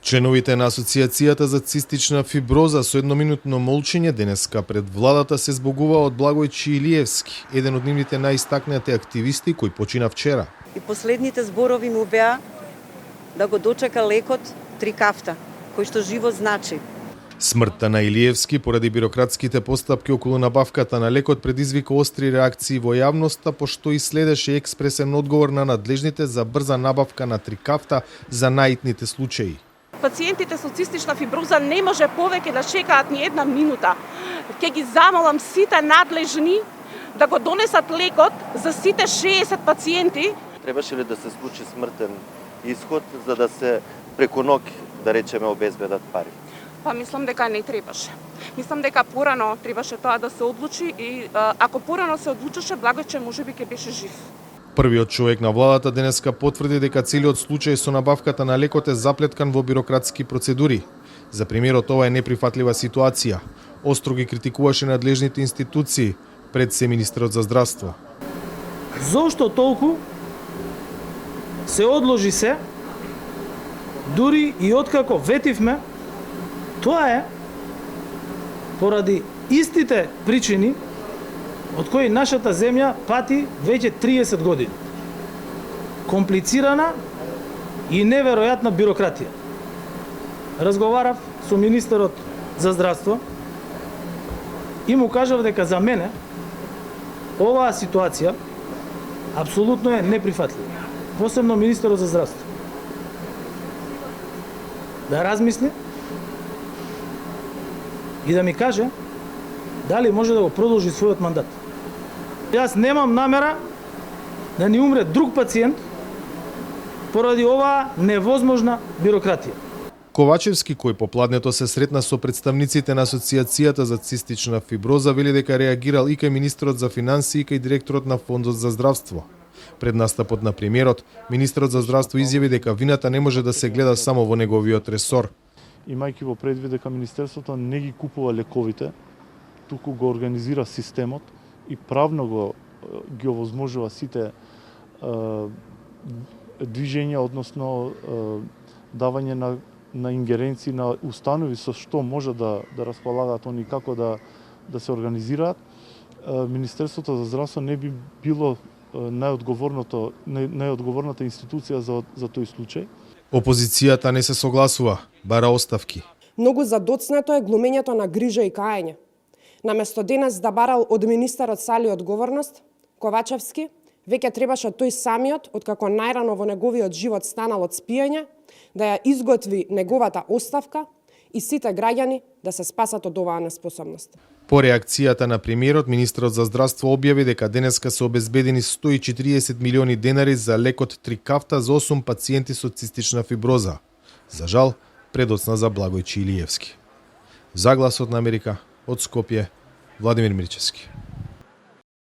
Членовите на Асоцијацијата за цистична фиброза со едноминутно молчење денеска пред владата се збогува од Благој Чилиевски, еден од нивните најистакнати активисти кој почина вчера. И последните зборови му беа да го дочека лекот Трикафта, кој што живо значи. Смртта на Илиевски поради бирократските постапки околу набавката на лекот предизвика остри реакции во јавноста, пошто и следеше експресен одговор на надлежните за брза набавка на Трикафта за наитните случаи. Пациентите со цистична фиброза не може повеќе да чекаат ни една минута. Ќе ги замолам сите надлежни да го донесат лекот за сите 60 пациенти. Требаше ли да се случи смртен исход за да се преку ноќ, да речеме, обезбедат пари? Па мислам дека не требаше. Мислам дека порано требаше тоа да се одлучи и ако порано се одлучеше, Благојче можеби ќе беше жив. Првиот човек на владата денеска потврди дека целиот случај со набавката на лекот е заплеткан во бирократски процедури. За премиерот ова е неприфатлива ситуација. Остро ги критикуваше надлежните институции, пред се министерот за здравство. Зошто толку се одложи се, дури и откако ветивме, тоа е поради истите причини од кои нашата земја пати веќе 30 години. Комплицирана и неверојатна бирократија. Разговарав со министерот за здравство и му кажав дека за мене оваа ситуација апсолутно е неприфатлива. Посебно министерот за здравство. Да размисли и да ми каже дали може да го продолжи својот мандат. Јас немам намера да ни умре друг пациент поради оваа невозможна бирократија. Ковачевски, кој попладнето се сретна со представниците на Асоцијацијата за цистична фиброза, вели дека реагирал и кај министерот за финансии и кај директорот на Фондот за здравство. Пред настапот на премиерот, министерот за здравство изјави дека вината не може да се гледа само во неговиот ресор. Имајќи во предвид дека министерството не ги купува лековите, туку го организира системот и правно ги овозможува сите движења, односно давање на ингеренции на установи со што може да располагаат они, како да се организираат. Министерството за здравство не би било најодговорната институција за тој случај. Опозицијата не се согласува, бара оставки. Многу задоцнето е глумењето на грижа и каење. Наместо денес да барал од министерот Сали одговорност, Ковачевски веќе требаше тој самиот, откако најрано во неговиот живот станал од спиење, да ја изготви неговата оставка и сите граѓани да се спасат од оваа неспособност. По реакцијата на премиерот, министерот за здравство објави дека денеска се обезбедени 140 милиони денари за лекот Трикафта за 8 пациенти со цистична фиброза. За жал, предоцна за Благој Чилиевски. За Гласот на Америка, од Скопје, Владимир Мирчевски.